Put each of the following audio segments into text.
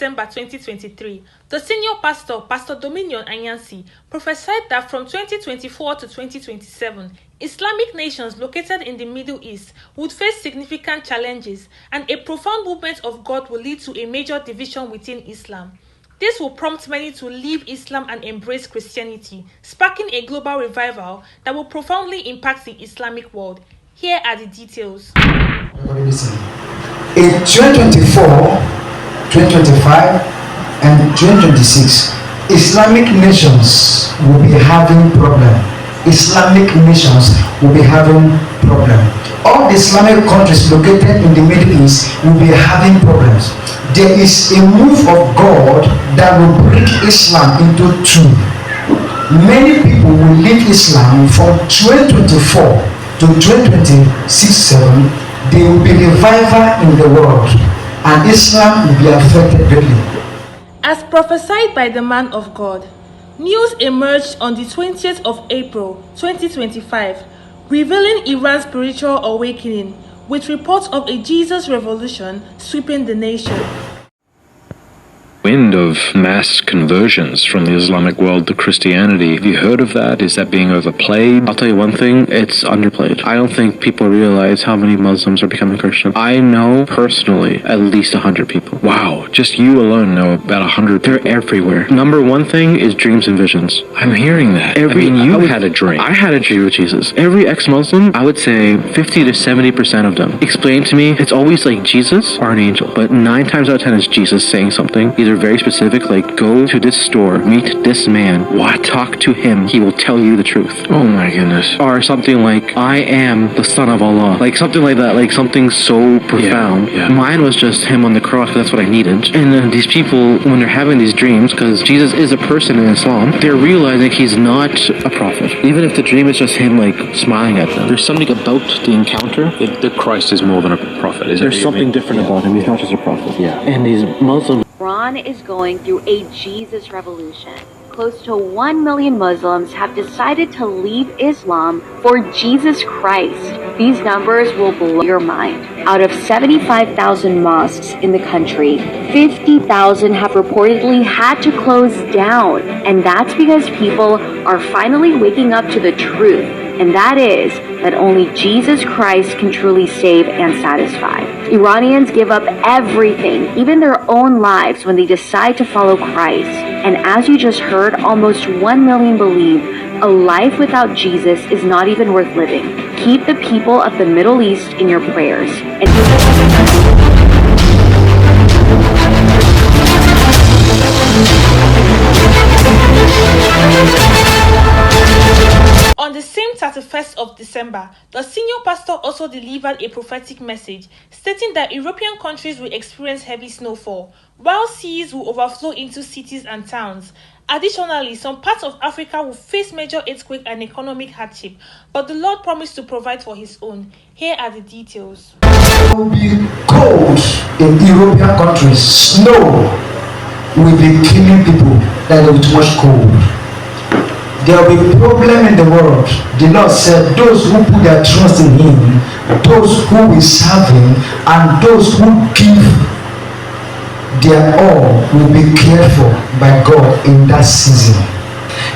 December 2023, the senior pastor, Pastor Dominion ANYASI, prophesied that from 2024 to 2027, Islamic nations located in the Middle East would face significant challenges, and a profound movement of God will lead to a major division within Islam. This will prompt many to leave Islam and embrace Christianity, sparking a global revival that will profoundly impact the Islamic world. Here are the details. In 2024, 2025, and 2026, Islamic nations will be having problems. Islamic nations will be having problems. All the Islamic countries located in the Middle East will be having problems. There is a move of God that will break Islam into two. Many people will leave Islam from 2024 to 2026-7. There will be revival in the world, and Islam will be affected greatly. As prophesied by the man of God, news emerged on the 20th of April 2025, revealing Iran's spiritual awakening, with reports of a Jesus revolution sweeping the nation. Wind of mass conversions from the Islamic world to Christianity. Have you heard of that? Is that being overplayed? I'll tell you one thing, it's underplayed. I don't think people realize how many Muslims are becoming Christian. I know personally at least 100 people. Wow, just you alone know about 100. They're everywhere. Number one thing is dreams and visions. I'm hearing that. You had a dream. I had a dream with Jesus. Every ex-Muslim, I would say 50 to 70% of them explain to me it's always like Jesus or an angel, but 9 times out of 10 is Jesus saying something, either very specific, like go to this store, meet this man, talk to him, he will tell you the truth. Oh my goodness. Or something like, I am the son of Allah. Like something like that, like something so profound. Yeah. Mine was just him on the cross, that's what I needed. And then these people, when they're having these dreams, because Jesus is a person in Islam, they're realizing he's not a prophet. Even if the dream is just him like smiling at them. There's something about the encounter. The Christ is more than a prophet. There's something different about him. He's not just a prophet. Yeah. And these Muslims. Iran is going through a Jesus revolution. Close to 1 million Muslims have decided to leave Islam for Jesus Christ. These numbers will blow your mind. Out of 75,000 mosques in the country, 50,000 have reportedly had to close down. And that's because people are finally waking up to the truth. And that is that only Jesus Christ can truly save and satisfy. Iranians give up everything, even their own lives, when they decide to follow Christ. And as you just heard, almost 1 million believe a life without Jesus is not even worth living. Keep the people of the Middle East in your prayers. On the same 31st of December, the senior pastor also delivered a prophetic message stating that European countries will experience heavy snowfall, while seas will overflow into cities and towns. Additionally, some parts of Africa will face major earthquake and economic hardship, but the Lord promised to provide for his own. Here are the details. There will be cold in European countries. Snow will be killing people that are too much cold. There will be problem in the world. The Lord said, those who put their trust in him, those who will serve him, and those who give their all will be cared for by God in that season.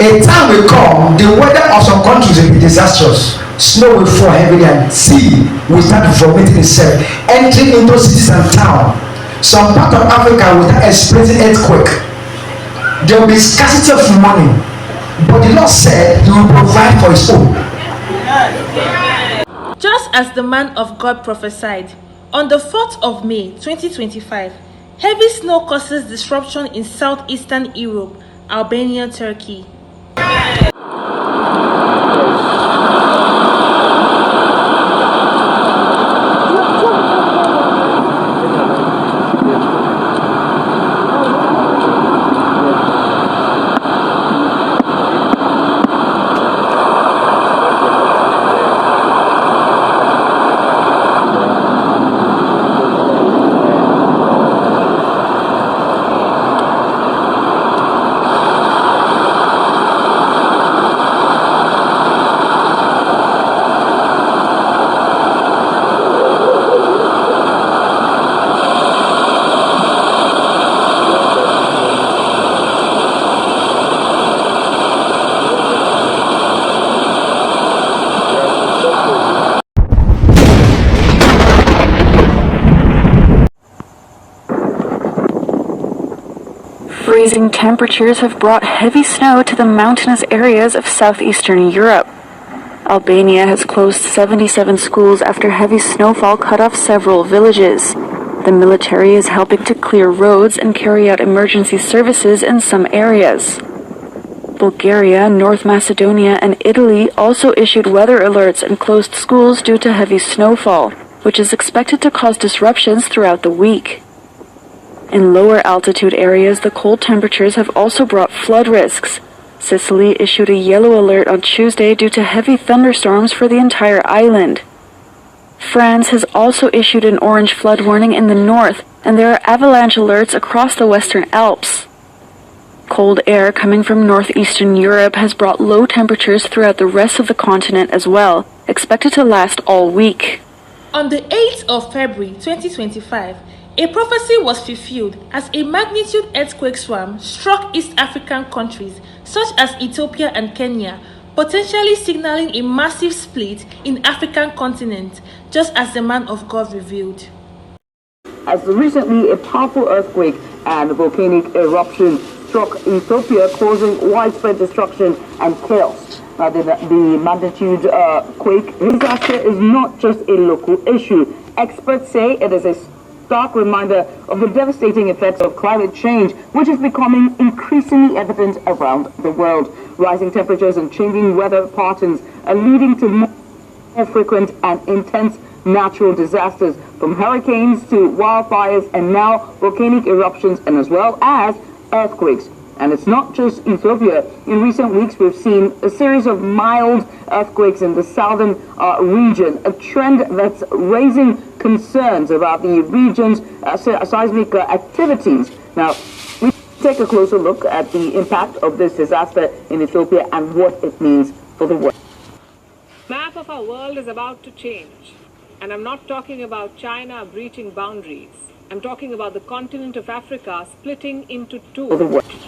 A time will come, the weather of some countries will be disastrous. Snow will fall heavily and sea will start vomiting itself, entering into cities and towns. Some part of Africa will start experiencing earthquake. There will be scarcity of money. But the Lord said he will provide for his own. Just as the man of God prophesied, on the 4th of May 2025, heavy snow causes disruption in southeastern Europe, Albania, Turkey. Freezing temperatures have brought heavy snow to the mountainous areas of southeastern Europe. Albania has closed 77 schools after heavy snowfall cut off several villages. The military is helping to clear roads and carry out emergency services in some areas. Bulgaria, North Macedonia, and Italy also issued weather alerts and closed schools due to heavy snowfall, which is expected to cause disruptions throughout the week. In lower altitude areas, the cold temperatures have also brought flood risks. Sicily issued a yellow alert on Tuesday due to heavy thunderstorms for the entire island. France has also issued an orange flood warning in the north, and there are avalanche alerts across the Western Alps. Cold air coming from northeastern Europe has brought low temperatures throughout the rest of the continent as well, expected to last all week. On the 8th of February 2025, a prophecy was fulfilled as a magnitude earthquake swarm struck East African countries such as Ethiopia and Kenya, potentially signaling a massive split in African continent, just as the man of God revealed. As recently, a powerful earthquake and volcanic eruption struck Ethiopia, causing widespread destruction and chaos. Now, the magnitude quake disaster is not just a local issue. Experts say it is a stark reminder of the devastating effects of climate change, which is becoming increasingly evident around the world. Rising temperatures and changing weather patterns are leading to more frequent and intense natural disasters, from hurricanes to wildfires and now volcanic eruptions, and as well as earthquakes. And it's not just Ethiopia. In recent weeks, we've seen a series of mild earthquakes in the southern region, a trend that's raising concerns about the region's seismic activities. Now, we take a closer look at the impact of this disaster in Ethiopia and what it means for the world. The map of our world is about to change. And I'm not talking about China breaching boundaries. I'm talking about the continent of Africa splitting into two.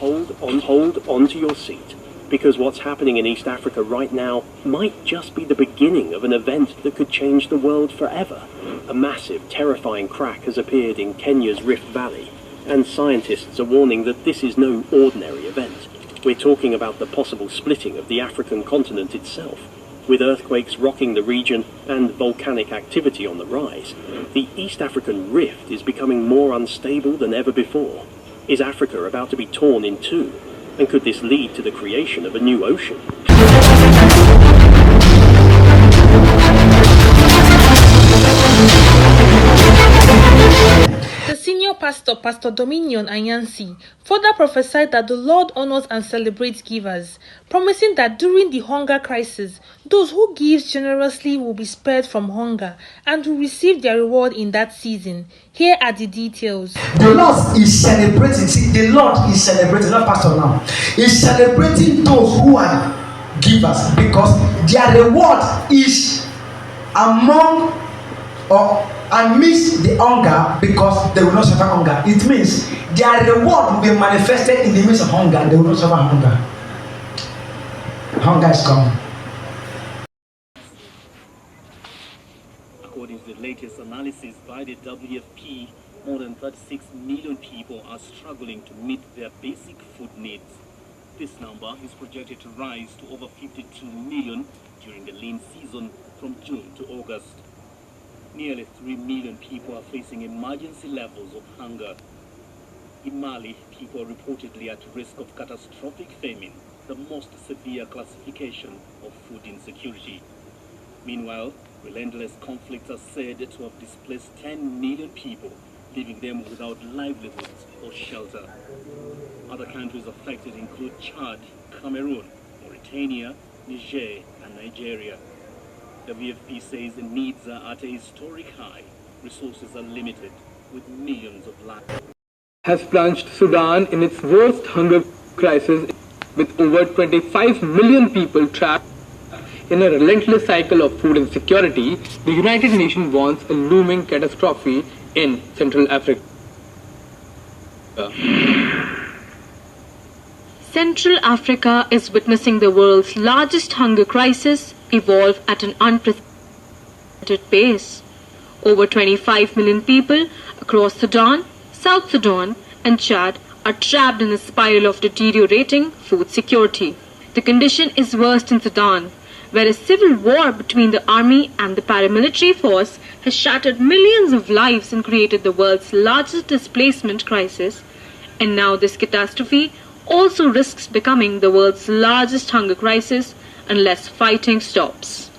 Hold on to your seat, because what's happening in East Africa right now might just be the beginning of an event that could change the world forever. A massive, terrifying crack has appeared in Kenya's Rift Valley, and scientists are warning that this is no ordinary event. We're talking about the possible splitting of the African continent itself. With earthquakes rocking the region and volcanic activity on the rise, the East African rift is becoming more unstable than ever before. Is Africa about to be torn in two? And could this lead to the creation of a new ocean? The senior pastor, Pastor Dominion ANYASI, further prophesied that the Lord honors and celebrates givers, promising that during the hunger crisis, those who give generously will be spared from hunger and will receive their reward in that season. Here are the details. The Lord is celebrating. See, the Lord is celebrating, not pastor now. He's celebrating those who are givers because their reward is among and miss the hunger because they will not suffer hunger. It means their reward will be manifested in the midst of hunger. They will not suffer hunger. Hunger is coming. According to the latest analysis by the WFP, more than 36 million people are struggling to meet their basic food needs. This number is projected to rise to over 52 million during the lean season from June to August. Nearly 3 million people are facing emergency levels of hunger. In Mali, people are reportedly at risk of catastrophic famine, the most severe classification of food insecurity. Meanwhile, relentless conflicts are said to have displaced 10 million people, leaving them without livelihoods or shelter. Other countries affected include Chad, Cameroon, Mauritania, Niger, and Nigeria. The WFP says the needs are at a historic high, resources are limited, with millions of lives. Has plunged Sudan in its worst hunger crisis, with over 25 million people trapped in a relentless cycle of food insecurity. The United Nations warns a looming catastrophe in Central Africa. Central Africa is witnessing the world's largest hunger crisis evolve at an unprecedented pace. Over 25 million people across Sudan, South Sudan and Chad are trapped in a spiral of deteriorating food security. The condition is worst in Sudan, where a civil war between the army and the paramilitary force has shattered millions of lives and created the world's largest displacement crisis. And now this catastrophe also risks becoming the world's largest hunger crisis unless fighting stops.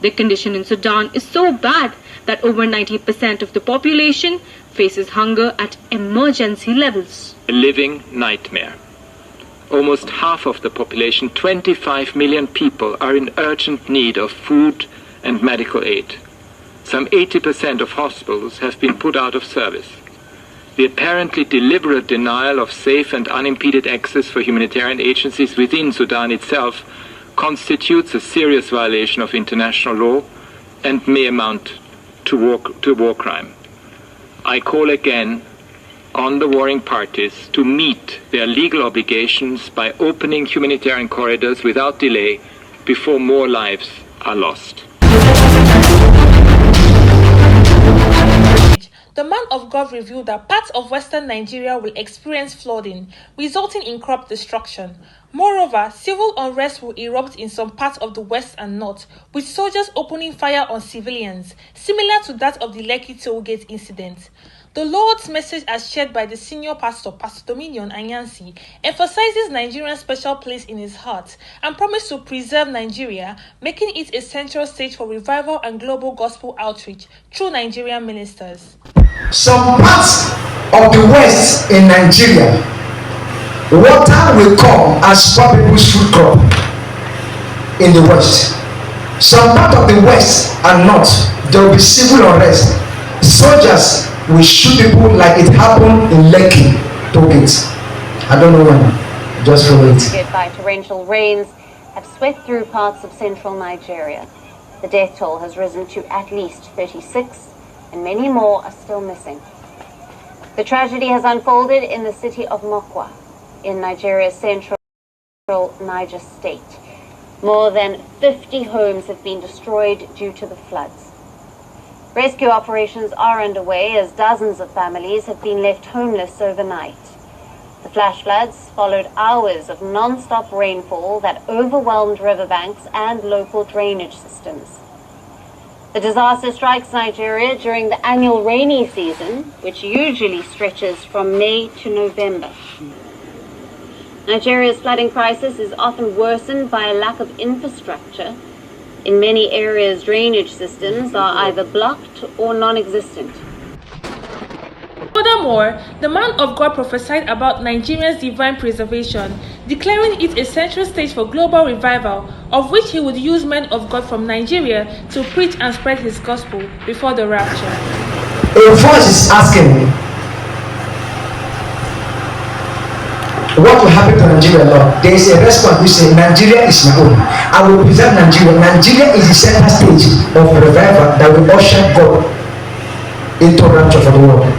The condition in Sudan is so bad that over 90% of the population faces hunger at emergency levels. A living nightmare. Almost half of the population, 25 million people, are in urgent need of food and medical aid. Some 80% of hospitals have been put out of service. The apparently deliberate denial of safe and unimpeded access for humanitarian agencies within Sudan itself constitutes a serious violation of international law and may amount to war crime. I call again on the warring parties to meet their legal obligations by opening humanitarian corridors without delay before more lives are lost. The man of God revealed that parts of western Nigeria will experience flooding, resulting in crop destruction. Moreover, civil unrest will erupt in some parts of the west and north, with soldiers opening fire on civilians, similar to that of the Lekki Tollgate incident. The Lord's message, as shared by the senior pastor, Pastor Dominion ANYASI, emphasizes Nigeria's special place in his heart and promises to preserve Nigeria, making it a central stage for revival and global gospel outreach through Nigerian ministers. Some parts of the west in Nigeria, water will come as poor people's food crop in the west. Some part of the west and north, there will be civil unrest. Soldiers will shoot people like it happened in Lekki Tollgate. I don't know when. Just follow it. By torrential rains have swept through parts of central Nigeria. The death toll has risen to at least 36, and many more are still missing. The tragedy has unfolded in the city of Mokwa, in Nigeria's central Niger state. More than 50 homes have been destroyed due to the floods. Rescue operations are underway as dozens of families have been left homeless overnight. The flash floods followed hours of non-stop rainfall that overwhelmed riverbanks and local drainage systems. The disaster strikes Nigeria during the annual rainy season, which usually stretches from May to November. Nigeria's flooding crisis is often worsened by a lack of infrastructure. In many areas, drainage systems are either blocked or non-existent. Furthermore, the man of God prophesied about Nigeria's divine preservation, declaring it a central stage for global revival, of which he would use men of God from Nigeria to preach and spread his gospel before the rapture. A voice is asking me, what will happen to Nigeria, Lord? There is a response which says, Nigeria is my own. I will preserve Nigeria. Nigeria is the center stage of revival that will usher God into rapture for the world.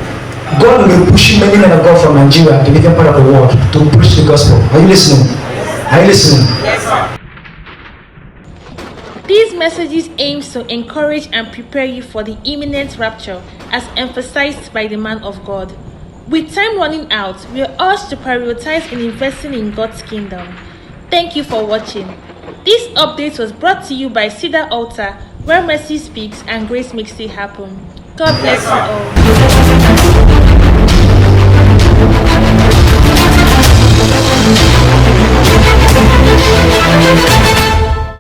God will be pushing many men of God from Nigeria to become part of the world to preach the gospel. Are you listening? Are you listening? Yes, sir. These messages aim to encourage and prepare you for the imminent rapture, as emphasized by the man of God. With time running out, we are urged to prioritize in investing in God's kingdom. Thank you for watching. This update was brought to you by Cedar Altar, where mercy speaks and grace makes it happen. God bless you all.